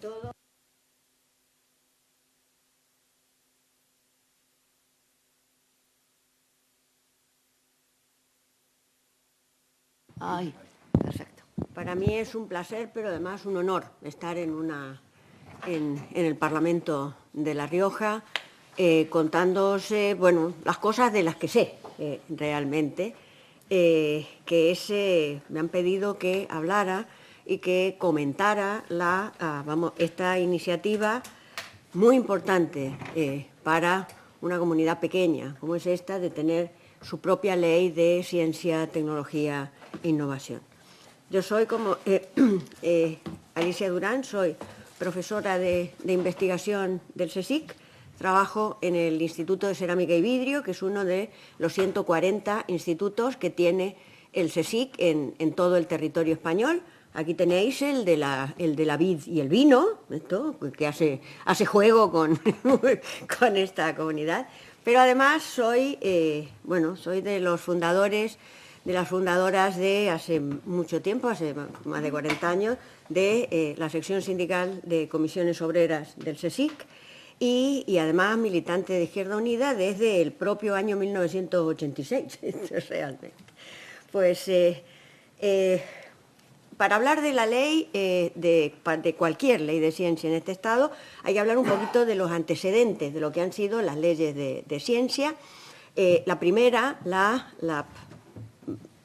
todo. Ay, perfecto. Para mí es un placer, pero además un honor estar en el Parlamento de La Rioja, contándoos las cosas de las que sé realmente, me han pedido que hablara y que comentara esta iniciativa muy importante para una comunidad pequeña, como es esta, de tener su propia ley de ciencia, tecnología e innovación. Yo soy, como Alicia Durán, soy profesora de investigación del CSIC, trabajo en el Instituto de Cerámica y Vidrio, que es uno de los 140 institutos que tiene el CSIC en todo el territorio español. Aquí tenéis el de la vid y el vino, esto, que hace juego con esta comunidad. Pero además soy de los fundadores, de las fundadoras de hace mucho tiempo, hace más de 40 años, de la sección sindical de comisiones obreras del CSIC y además militante de Izquierda Unida desde el propio año 1986, realmente. Pues para hablar de la ley, de cualquier ley de ciencia en este Estado, hay que hablar un poquito de los antecedentes de lo que han sido las leyes de ciencia. La primera, la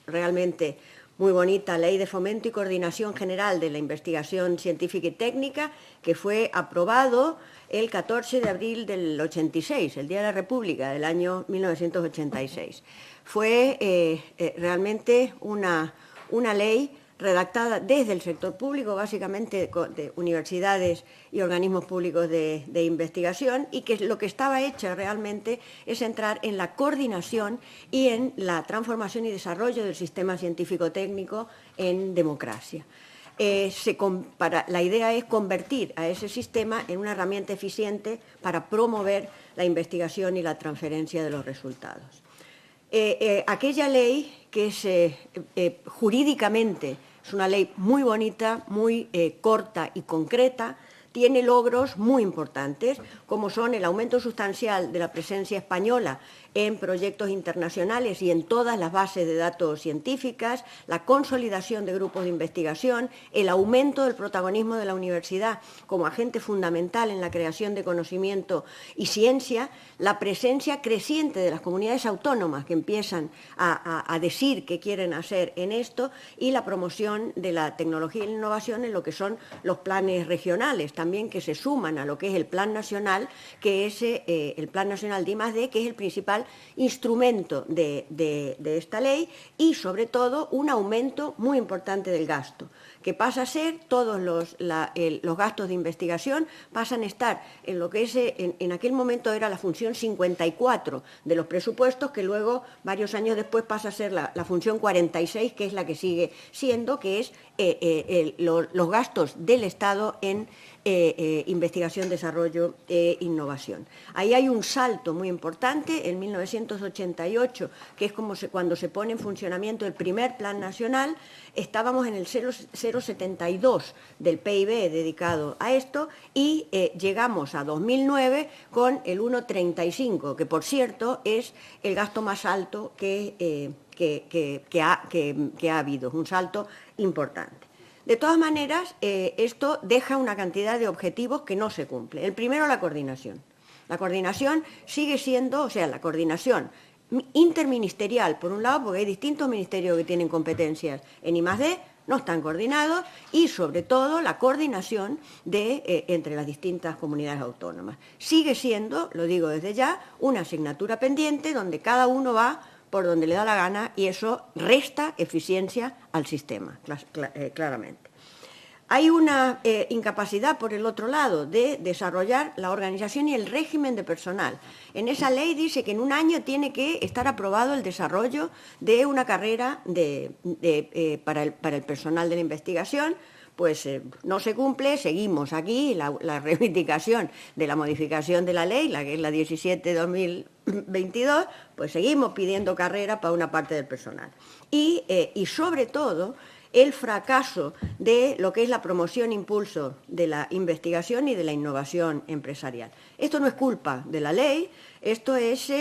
realmente muy bonita Ley de Fomento y Coordinación General de la Investigación Científica y Técnica, que fue aprobado el 14 de abril del 86, el Día de la República del año 1986. Fue realmente una ley redactada desde el sector público, básicamente de universidades y organismos públicos de investigación, y que lo que estaba hecha realmente es entrar en la coordinación y en la transformación y desarrollo del sistema científico-técnico en democracia. La idea es convertir a ese sistema en una herramienta eficiente para promover la investigación y la transferencia de los resultados. Aquella ley, que es jurídicamente es una ley muy bonita, muy corta y concreta, tiene logros muy importantes, como son el aumento sustancial de la presencia española en proyectos internacionales y en todas las bases de datos científicas, la consolidación de grupos de investigación, el aumento del protagonismo de la universidad como agente fundamental en la creación de conocimiento y ciencia, la presencia creciente de las comunidades autónomas que empiezan a decir qué quieren hacer en esto, y la promoción de la tecnología y la innovación en lo que son los planes regionales, también, que se suman a lo que es el Plan Nacional, que es el Plan Nacional de I+D, que es el principal instrumento de esta ley, y sobre todo un aumento muy importante del gasto, que pasa a ser todos los gastos de investigación pasan a estar en lo que es en aquel momento era la función 54 de los presupuestos, que luego varios años después pasa a ser la función 46, que es la que sigue siendo, que es los gastos del Estado en investigación, desarrollo e innovación. Ahí hay un salto muy importante en 1988, que es cuando se pone en funcionamiento el primer Plan Nacional. Estábamos en el 0,72 del PIB dedicado a esto, y llegamos a 2009 con el 1,35, que por cierto es el gasto más alto que ha habido, un salto importante. De todas maneras, esto deja una cantidad de objetivos que no se cumplen. El primero, la coordinación. La coordinación sigue siendo, la coordinación interministerial, por un lado, porque hay distintos ministerios que tienen competencias en I+D, no están coordinados, y sobre todo la coordinación entre las distintas comunidades autónomas. Sigue siendo, lo digo desde ya, una asignatura pendiente donde cada uno va por donde le da la gana, y eso resta eficiencia al sistema, claramente. Hay una incapacidad, por el otro lado, de desarrollar la organización y el régimen de personal. En esa ley dice que en un año tiene que estar aprobado el desarrollo de una carrera para el personal de la investigación. Pues no se cumple, seguimos aquí, la reivindicación de la modificación de la ley, que es la 17/2022, pues seguimos pidiendo carrera para una parte del personal. Y sobre todo, el fracaso de lo que es la promoción e impulso de la investigación y de la innovación empresarial. Esto no es culpa de la ley, esto es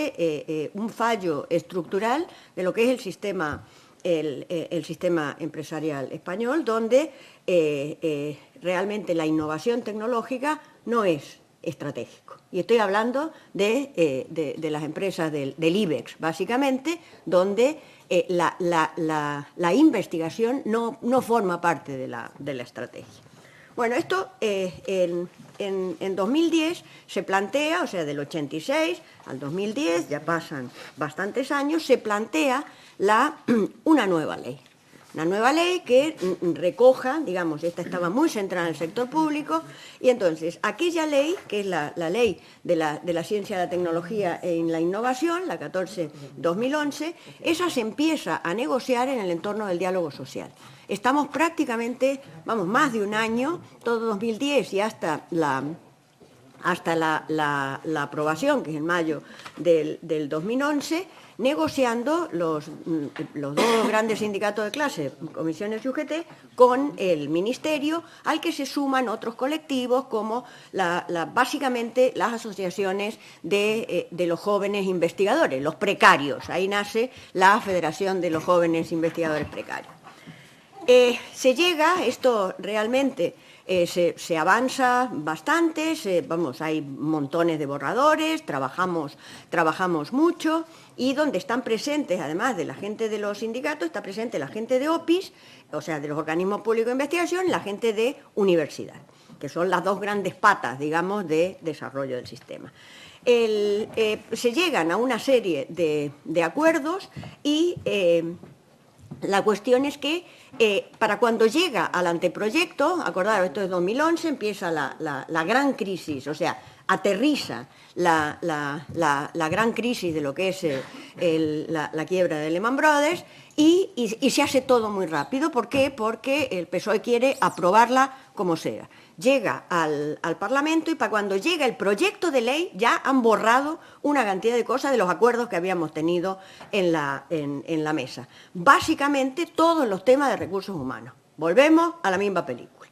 un fallo estructural de lo que es el sistema empresarial español, donde realmente la innovación tecnológica no es estratégico. Y estoy hablando de las empresas del IBEX, básicamente, donde la investigación no forma parte de la estrategia. Bueno, esto en 2010 se plantea, o sea, del 86 al 2010, ya pasan bastantes años, se plantea una nueva ley. Una nueva ley que recoja, digamos, esta estaba muy centrada en el sector público, y entonces aquella ley, que es la ley de la ciencia, la tecnología e la innovación, la 14-2011, esa se empieza a negociar en el entorno del diálogo social. Estamos prácticamente, más de un año, todo 2010 y hasta la aprobación, que es en mayo del 2011, negociando los dos grandes sindicatos de clase, comisiones y UGT, con el Ministerio, al que se suman otros colectivos como básicamente las asociaciones de los jóvenes investigadores, los precarios. Ahí nace la Federación de los Jóvenes Investigadores Precarios. Se llega, esto realmente se avanza bastante, hay montones de borradores, trabajamos mucho, y donde están presentes, además de la gente de los sindicatos, está presente la gente de OPIS, o sea, de los organismos públicos de investigación, la gente de universidad, que son las dos grandes patas, digamos, de desarrollo del sistema. Se llegan a una serie de acuerdos y la cuestión es que para cuando llega al anteproyecto, acordaros, esto es 2011, empieza la gran crisis, o sea, aterriza la gran crisis de lo que es la quiebra de Lehman Brothers, y se hace todo muy rápido. ¿Por qué? Porque el PSOE quiere aprobarla como sea. Llega al Parlamento, y para cuando llega el proyecto de ley ya han borrado una cantidad de cosas de los acuerdos que habíamos tenido en la mesa. Básicamente todos los temas de recursos humanos. Volvemos a la misma película.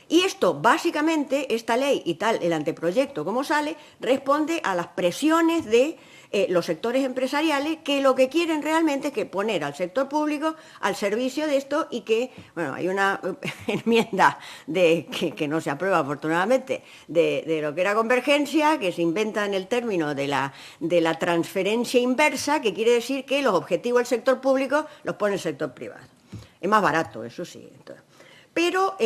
Y esto, básicamente, esta ley y tal, el anteproyecto como sale, responde a las presiones de los sectores empresariales, que lo que quieren realmente es que poner al sector público al servicio de esto, y que, bueno, hay una enmienda que no se aprueba afortunadamente, de lo que era convergencia, que se inventa en el término de la transferencia inversa, que quiere decir que los objetivos del sector público los pone el sector privado. Es más barato, eso sí. Pero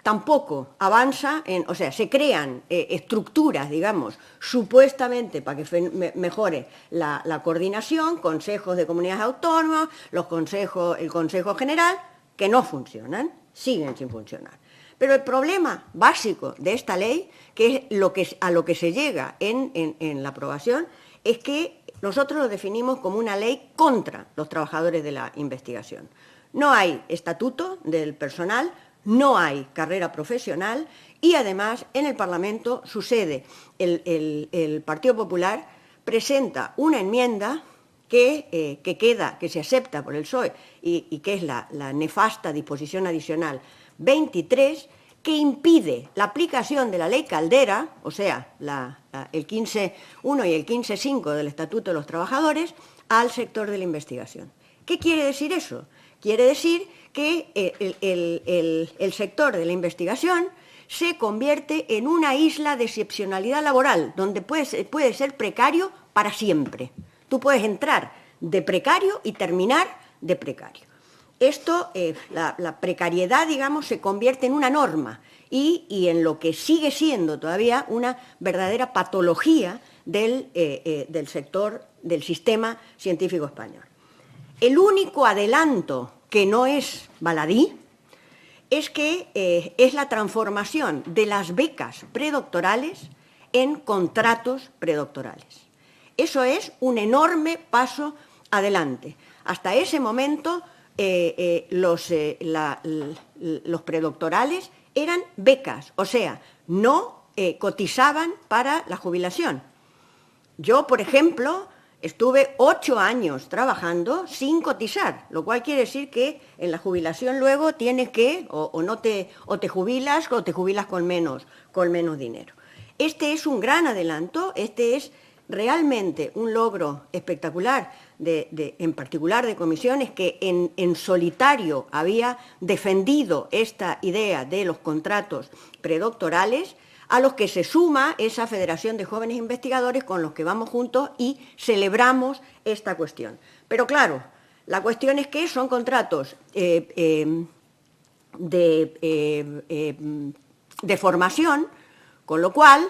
tampoco avanza, o sea, se crean estructuras, digamos, supuestamente para que mejore la coordinación, consejos de comunidades autónomas, el Consejo General, que no funcionan, siguen sin funcionar. Pero el problema básico de esta ley, que es a lo que se llega en la aprobación, es que nosotros lo definimos como una ley contra los trabajadores de la investigación. No hay estatuto del personal, no hay carrera profesional, y además en el Parlamento sucede, el Partido Popular presenta una enmienda que se acepta por el PSOE y que es la nefasta disposición adicional 23, que impide la aplicación de la ley Caldera, o sea, el 15.1 y el 15.5 del Estatuto de los Trabajadores, al sector de la investigación. ¿Qué quiere decir eso? Quiere decir que el sector de la investigación se convierte en una isla de excepcionalidad laboral, donde puede ser precario para siempre. Tú puedes entrar de precario y terminar de precario. Esto, la precariedad, digamos, se convierte en una norma y en lo que sigue siendo todavía una verdadera patología del sector, del sistema científico español. El único adelanto que no es baladí es que es la transformación de las becas predoctorales en contratos predoctorales. Eso es un enorme paso adelante. Hasta ese momento los predoctorales eran becas, o sea, no cotizaban para la jubilación. Yo, por ejemplo, Estuve 8 años trabajando sin cotizar, lo cual quiere decir que en la jubilación luego tienes que, o te jubilas con menos dinero. Este es un gran adelanto, este es realmente un logro espectacular, en particular de comisiones que en solitario había defendido esta idea de los contratos predoctorales, a los que se suma esa Federación de Jóvenes Investigadores con los que vamos juntos y celebramos esta cuestión. Pero claro, la cuestión es que son contratos de formación, con lo cual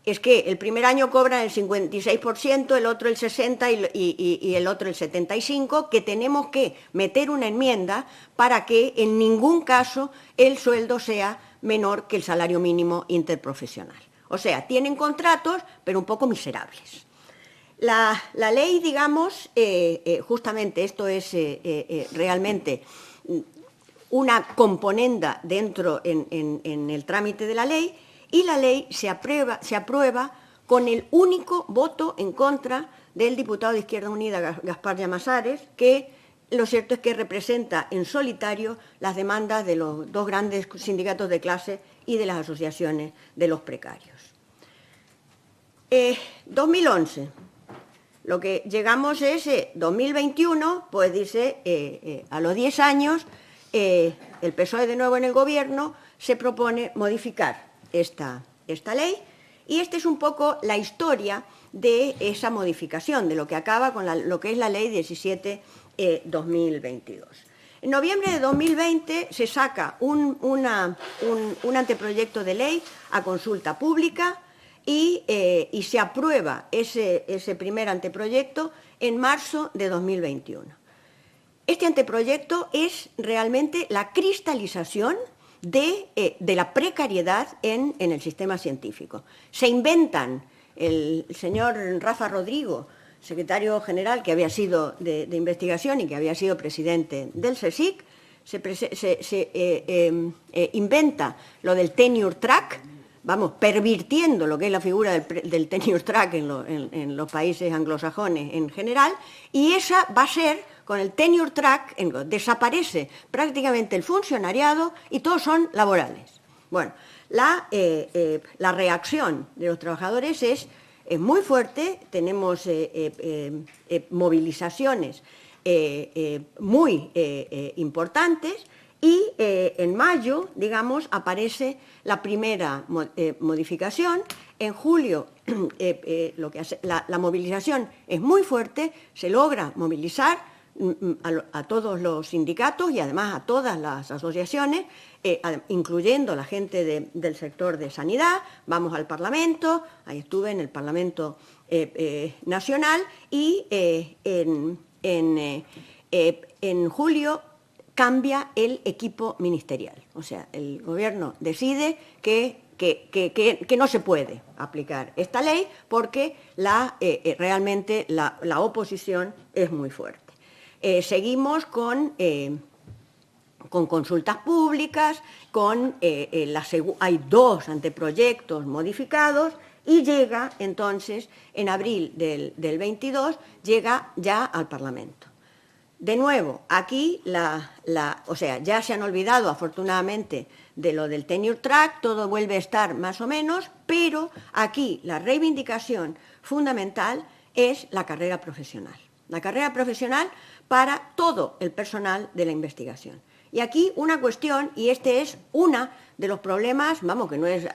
es que el primer año cobran el 56%, el otro el 60% y el otro el 75%, que tenemos que meter una enmienda para que en ningún caso el sueldo sea menor que el salario mínimo interprofesional. O sea, tienen contratos, pero un poco miserables. La ley, digamos, justamente esto es realmente una componenda dentro en el trámite de la ley, y la ley se aprueba con el único voto en contra del diputado de Izquierda Unida, Gaspar Llamazares, que lo cierto es que representa en solitario las demandas de los dos grandes sindicatos de clase y de las asociaciones de los precarios. 2011. Lo que llegamos es 2021, pues dice, a los 10 años, el PSOE de nuevo en el gobierno se propone modificar esta ley, y esta es un poco la historia de esa modificación, de lo que acaba con lo que es la ley 17/2022. En noviembre de 2020 se saca un anteproyecto de ley a consulta pública y se aprueba ese primer anteproyecto en marzo de 2021. Este anteproyecto es realmente la cristalización de la precariedad en el sistema científico. Se inventan, el señor Rafa Rodrigo, secretario general que había sido de investigación y que había sido presidente del CSIC, inventa lo del tenure track, vamos, pervirtiendo lo que es la figura del tenure track en los países anglosajones en general, y esa va a ser, con el tenure track, desaparece prácticamente el funcionariado y todos son laborales. Bueno, la reacción de los trabajadores es muy fuerte, tenemos movilizaciones muy importantes, y en mayo, digamos, aparece la primera modificación. En julio la movilización es muy fuerte, se logra movilizar a todos los sindicatos y además a todas las asociaciones, incluyendo la gente del sector de sanidad. Vamos al Parlamento, ahí estuve en el Parlamento Nacional, y en julio cambia el equipo ministerial. O sea, el gobierno decide que no se puede aplicar esta ley porque realmente la oposición es muy fuerte. Seguimos con consultas públicas, hay 2 anteproyectos modificados, y llega entonces, en abril del 22, llega ya al Parlamento. De nuevo, aquí o sea, ya se han olvidado afortunadamente de lo del tenure track, todo vuelve a estar más o menos, pero aquí la reivindicación fundamental es la carrera profesional. La carrera profesional para todo el personal de la investigación. Y aquí una cuestión, y este es uno de los problemas, vamos, que no es,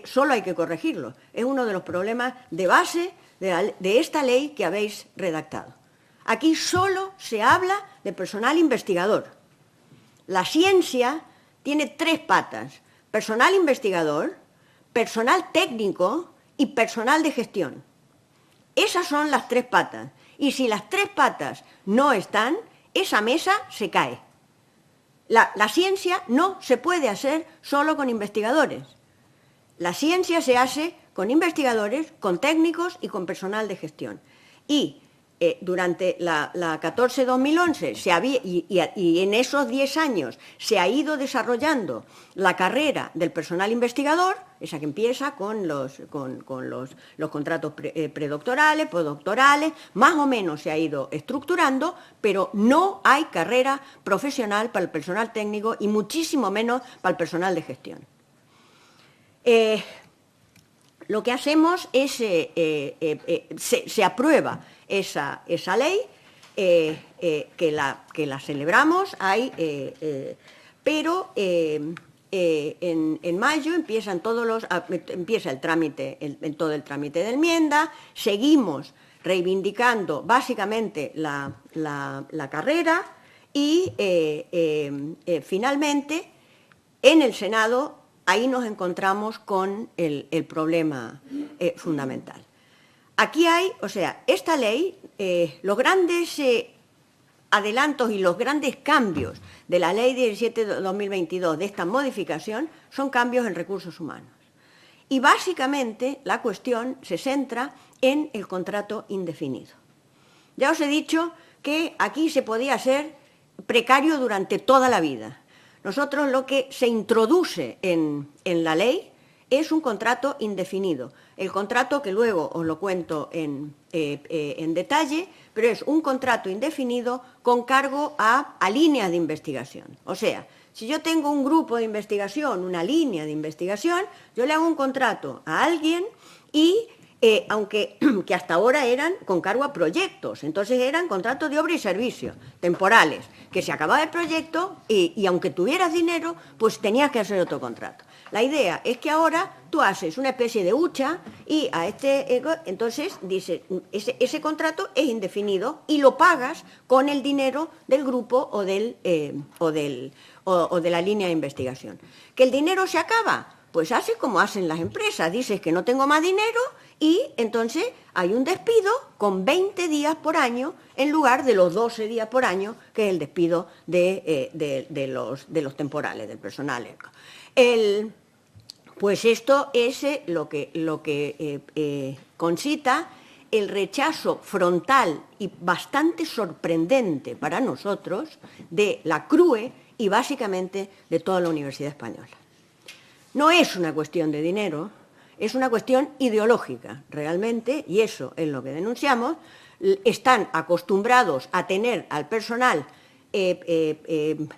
solo hay que corregirlo, es uno de los problemas de base de esta ley que habéis redactado. Aquí solo se habla de personal investigador. La ciencia tiene 3 patas: personal investigador, personal técnico y personal de gestión. Esas son las 3 patas. Y si las 3 patas no están, esa mesa se cae. La ciencia no se puede hacer solo con investigadores. La ciencia se hace con investigadores, con técnicos y con personal de gestión. Y durante la 14-2011 y en esos 10 años se ha ido desarrollando la carrera del personal investigador, esa que empieza con los contratos predoctorales, postdoctorales, más o menos se ha ido estructurando, pero no hay carrera profesional para el personal técnico y muchísimo menos para el personal de gestión. Lo que hacemos es, se aprueba esa ley, que la celebramos, pero en mayo empieza el trámite, todo el trámite de enmienda, seguimos reivindicando básicamente la carrera y finalmente en el Senado ahí nos encontramos con el problema fundamental. Aquí hay, o sea, esta ley, los grandes adelantos y los grandes cambios de la Ley 17/2022, de esta modificación, son cambios en recursos humanos. Y básicamente la cuestión se centra en el contrato indefinido. Ya os he dicho que aquí se podía ser precario durante toda la vida. Nosotros lo que se introduce en la ley es un contrato indefinido. El contrato, que luego os lo cuento en detalle, pero es un contrato indefinido con cargo a líneas de investigación. O sea, si yo tengo un grupo de investigación, una línea de investigación, yo le hago un contrato a alguien y aunque que hasta ahora eran con cargo a proyectos, entonces eran contratos de obra y servicio, temporales, que se acababa el proyecto y aunque tuvieras dinero, pues tenías que hacer otro contrato. La idea es que ahora tú haces una especie de hucha y entonces dice, ese contrato es indefinido y lo pagas con el dinero del grupo o de la línea de investigación. ¿Que el dinero se acaba? Pues haces como hacen las empresas, dices que no tengo más dinero y entonces hay un despido con 20 días por año en lugar de los 12 días por año, que es el despido de los temporales, del personal. Pues esto es lo que concita el rechazo frontal y bastante sorprendente para nosotros de la CRUE y básicamente de toda la Universidad Española. No es una cuestión de dinero, es una cuestión ideológica, realmente, y eso es lo que denunciamos. Están acostumbrados a tener al personal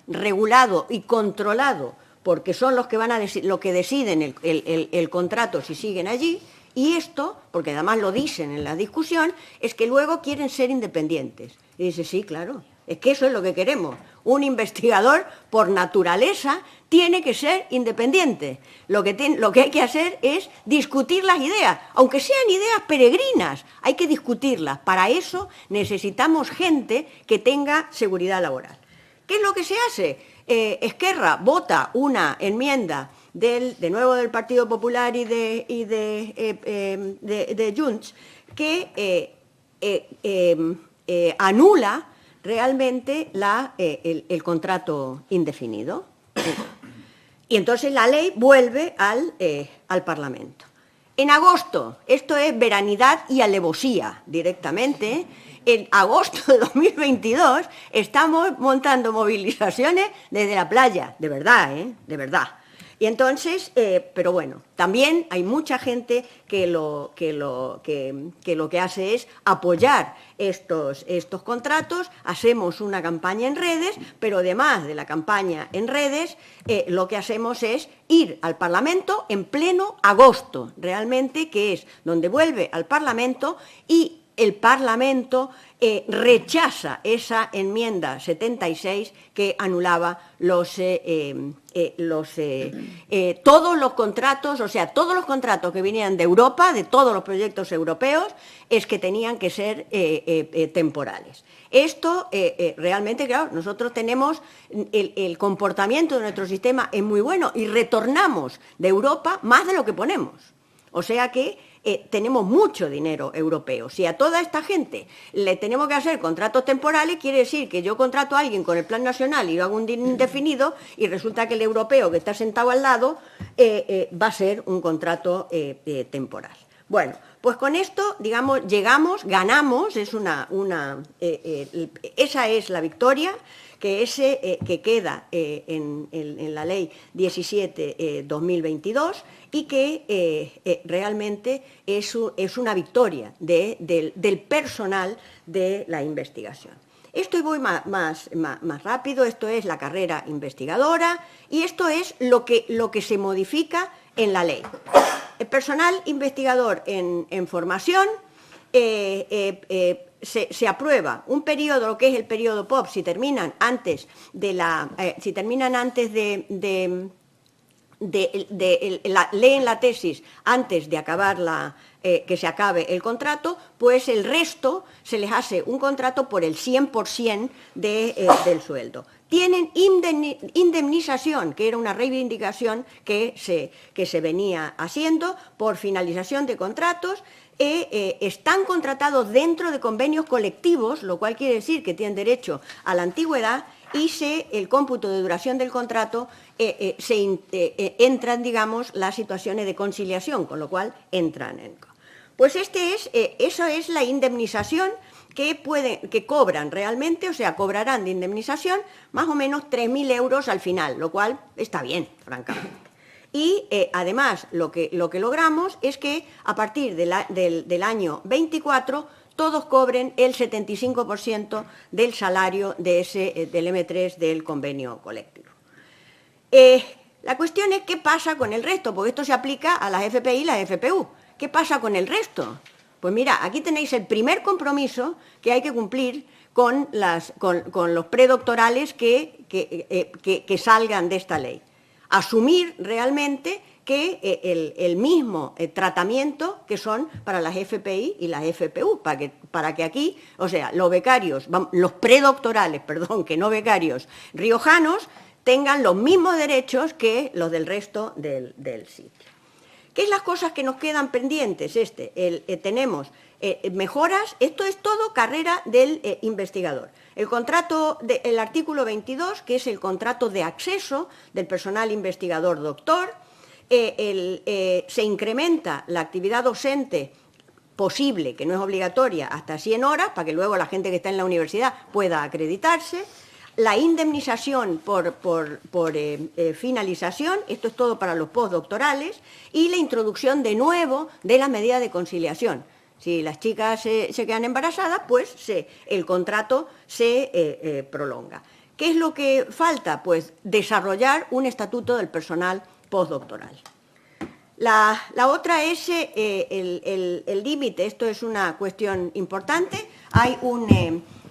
regulado y controlado, porque son los que lo que deciden el contrato si siguen allí, y esto, porque además lo dicen en la discusión, es que luego quieren ser independientes. Y dice, sí, claro, es que eso es lo que queremos. Un investigador, por naturaleza, tiene que ser independiente. Lo que hay que hacer es discutir las ideas, aunque sean ideas peregrinas, hay que discutirlas. Para eso necesitamos gente que tenga seguridad laboral. ¿Qué es lo que se hace? Esquerra vota una enmienda de nuevo del Partido Popular y de Junts que anula realmente el contrato indefinido. Y entonces la ley vuelve al Parlamento. En agosto, esto es veranidad y alevosía directamente, en agosto de 2022 estamos montando movilizaciones desde la playa, de verdad, de verdad. Y entonces, pero bueno, también hay mucha gente que lo que hace es apoyar estos contratos. Hacemos una campaña en redes, pero además de la campaña en redes, lo que hacemos es ir al Parlamento en pleno agosto, realmente, que es donde vuelve al Parlamento y el Parlamento rechaza esa enmienda 76 que anulaba todos los contratos, o sea, todos los contratos que vinieran de Europa, de todos los proyectos europeos, es que tenían que ser temporales. Esto realmente, claro, nosotros tenemos el comportamiento de nuestro sistema es muy bueno y retornamos de Europa más de lo que ponemos. O sea que tenemos mucho dinero europeo. Si a toda esta gente le tenemos que hacer contratos temporales, quiere decir que yo contrato a alguien con el plan nacional y lo hago un indefinido y resulta que el europeo que está sentado al lado va a ser un contrato temporal. Bueno, pues con esto, digamos, llegamos, ganamos, esa es la victoria, que queda en la Ley 17-2022 y que realmente es una victoria del personal de la investigación. Esto y voy más rápido, esto es la carrera investigadora y esto es lo que se modifica en la ley. El personal investigador en formación se aprueba un periodo, lo que es el periodo POP, si terminan antes leen la tesis antes de acabar que se acabe el contrato, pues el resto se les hace un contrato por el 100% del sueldo. Tienen indemnización, que era una reivindicación que se venía haciendo por finalización de contratos. Están contratados dentro de convenios colectivos, lo cual quiere decir que tienen derecho a la antigüedad y el cómputo de duración del contrato entran, digamos, las situaciones de conciliación, con lo cual entran en... Pues eso es la indemnización que cobran realmente, o sea, cobrarán de indemnización más o menos 3.000 euros al final, lo cual está bien, francamente. Y además lo que logramos es que a partir del año 24 todos cobren el 75% del salario del M3 del convenio colectivo. La cuestión es qué pasa con el resto, porque esto se aplica a las FPI y las FPU. ¿Qué pasa con el resto? Pues mira, aquí tenéis el primer compromiso que hay que cumplir con los predoctorales que salgan de esta ley. Asumir realmente que el mismo tratamiento que son para las FPI y las FPU, para que aquí, o sea, los predoctorales, perdón, que no becarios riojanos, tengan los mismos derechos que los del resto del sitio. ¿Qué es las cosas que nos quedan pendientes? Tenemos mejoras, esto es todo carrera del investigador. El artículo 22, que es el contrato de acceso del personal investigador doctor, se incrementa la actividad docente posible, que no es obligatoria, hasta 100 horas, para que luego la gente que está en la universidad pueda acreditarse. La indemnización por finalización, esto es todo para los postdoctorales, y la introducción de nuevo de la medida de conciliación. Si las chicas se quedan embarazadas, pues el contrato se prolonga. ¿Qué es lo que falta? Pues desarrollar un estatuto del personal postdoctoral. La otra es el límite, esto es una cuestión importante, hay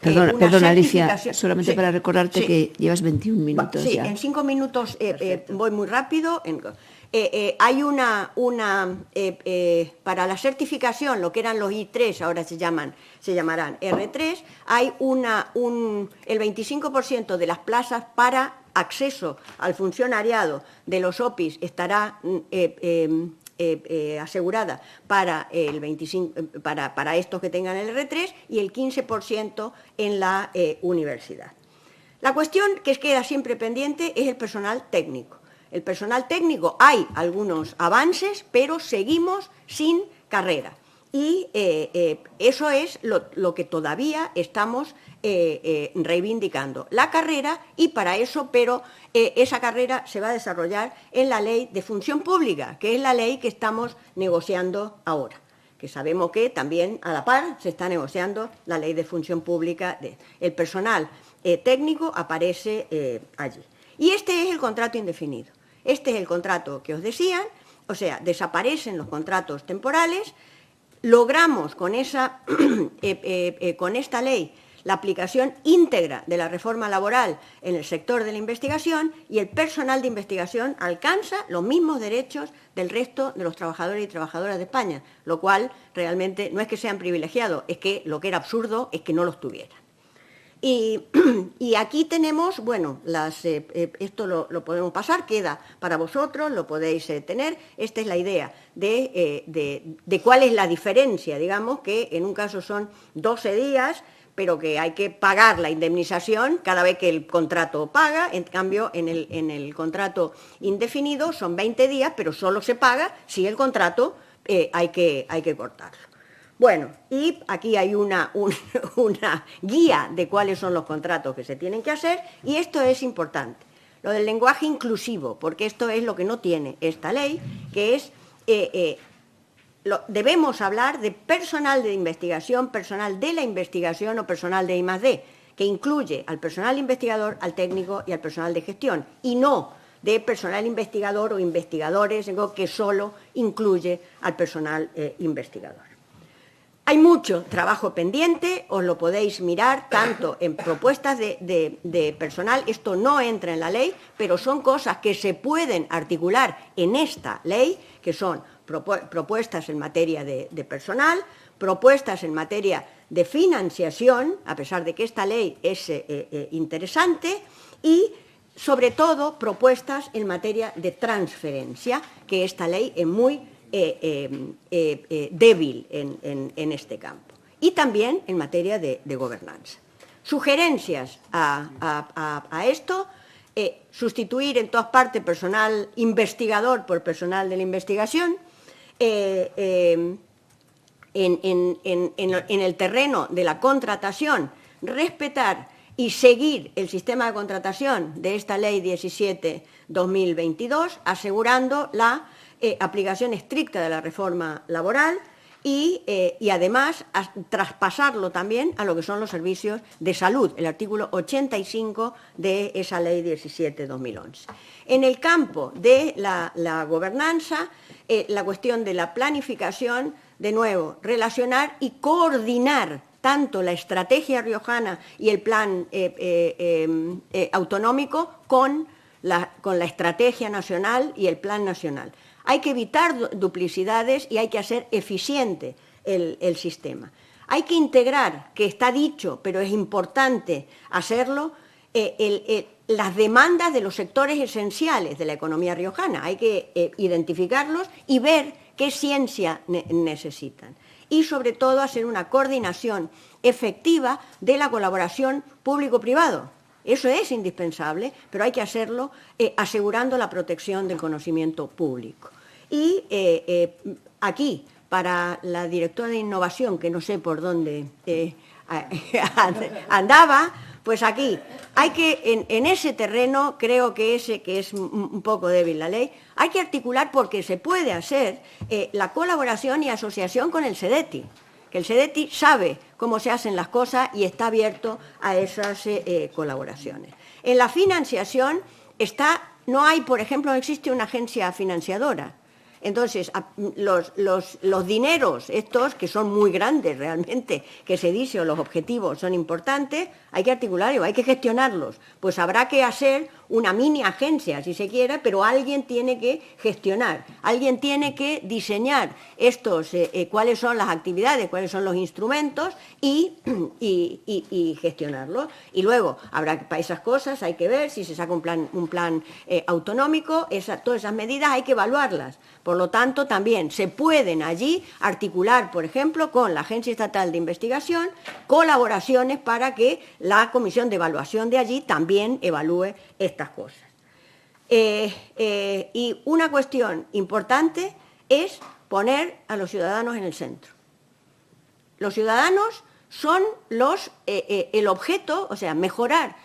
Perdona, Alicia, solamente para recordarte que llevas 21 minutos sí, ya. En 5 minutos voy muy rápido. Hay para la certificación, lo que eran los I3, ahora se llamarán R3, hay el 25% de las plazas para acceso al funcionariado de los OPIs estará asegurada para estos que tengan el R3 y el 15% en la universidad. La cuestión que queda siempre pendiente es el personal técnico. El personal técnico, hay algunos avances, pero seguimos sin carrera. Y eso es lo que todavía estamos reivindicando, la carrera, y para eso, pero esa carrera se va a desarrollar en la Ley de Función Pública, que es la ley que estamos negociando ahora, que sabemos que también a la par se está negociando la Ley de Función Pública. El personal técnico aparece allí. Y este es el contrato indefinido. Este es el contrato que os decían, o sea, desaparecen los contratos temporales. Logramos con esta ley la aplicación íntegra de la reforma laboral en el sector de la investigación, y el personal de investigación alcanza los mismos derechos del resto de los trabajadores y trabajadoras de España, lo cual realmente no es que sean privilegiados, es que lo que era absurdo es que no los tuvieran. Y aquí tenemos, bueno, esto lo podemos pasar, queda para vosotros, lo podéis tener. Esta es la idea de cuál es la diferencia, digamos, que en un caso son 12 días, pero que hay que pagar la indemnización cada vez que el contrato paga. En cambio, en el contrato indefinido son 20 días, pero solo se paga si el contrato hay que cortarlo. Bueno, y aquí hay una guía de cuáles son los contratos que se tienen que hacer, y esto es importante, lo del lenguaje inclusivo, porque esto es lo que no tiene esta ley, que es, debemos hablar de personal de investigación, personal de la investigación o personal de I+D, que incluye al personal investigador, al técnico y al personal de gestión, y no de personal investigador o investigadores, que solo incluye al personal investigador. Hay mucho trabajo pendiente, os lo podéis mirar tanto en propuestas de personal, esto no entra en la ley, pero son cosas que se pueden articular en esta ley, que son propuestas en materia de personal, propuestas en materia de financiación, a pesar de que esta ley es interesante, y sobre todo propuestas en materia de transferencia, que esta ley es muy débil en este campo, y también en materia de gobernanza. Sugerencias a esto: sustituir en todas partes personal investigador por personal de la investigación, en el terreno de la contratación, respetar y seguir el sistema de contratación de esta Ley 17/2022, asegurando la aplicación estricta de la reforma laboral y además traspasarlo también a lo que son los servicios de salud, el artículo 85 de esa Ley 17/2011. En el campo de la gobernanza, la cuestión de la planificación, de nuevo, relacionar y coordinar tanto la estrategia riojana y el plan autonómico con la estrategia nacional y el plan nacional. Hay que evitar duplicidades y hay que hacer eficiente el sistema. Hay que integrar, que está dicho, pero es importante hacerlo, las demandas de los sectores esenciales de la economía riojana. Hay que identificarlos y ver qué ciencia necesitan. Y sobre todo hacer una coordinación efectiva de la colaboración público-privado. Eso es indispensable, pero hay que hacerlo asegurando la protección del conocimiento público. Y aquí, para la directora de innovación, que no sé por dónde andaba, pues aquí hay que, en ese terreno, creo que es un poco débil la ley, hay que articular, porque se puede hacer la colaboración y asociación con el CEDETI, que el CEDETI sabe cómo se hacen las cosas y está abierto a esas colaboraciones. En la financiación no hay, por ejemplo, no existe una agencia financiadora. Entonces, los dineros estos, que son muy grandes realmente, que se dice, o los objetivos son importantes, hay que articularlos, hay que gestionarlos. Pues habrá que hacer una mini agencia, si se quiere, pero alguien tiene que gestionar, alguien tiene que diseñar cuáles son las actividades, cuáles son los instrumentos y gestionarlos. Y luego, para esas cosas hay que ver si se saca un plan autonómico, todas esas medidas hay que evaluarlas. Por lo tanto, también se pueden allí articular, por ejemplo, con la Agencia Estatal de Investigación, colaboraciones para que la Comisión de Evaluación de allí también evalúe estas cosas. Y una cuestión importante es poner a los ciudadanos en el centro. Los ciudadanos son el objeto, o sea, mejorar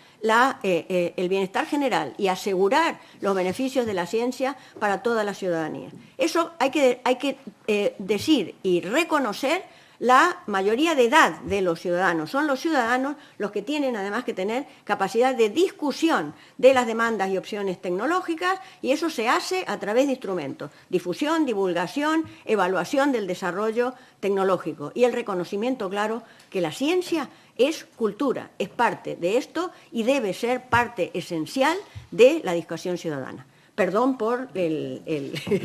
el bienestar general y asegurar los beneficios de la ciencia para toda la ciudadanía. Eso hay que decir y reconocer la mayoría de edad de los ciudadanos. Son los ciudadanos los que tienen además que tener capacidad de discusión de las demandas y opciones tecnológicas, y eso se hace a través de instrumentos: difusión, divulgación, evaluación del desarrollo tecnológico y el reconocimiento claro que la ciencia es cultura, es parte de esto y debe ser parte esencial de la discusión ciudadana. Perdón por el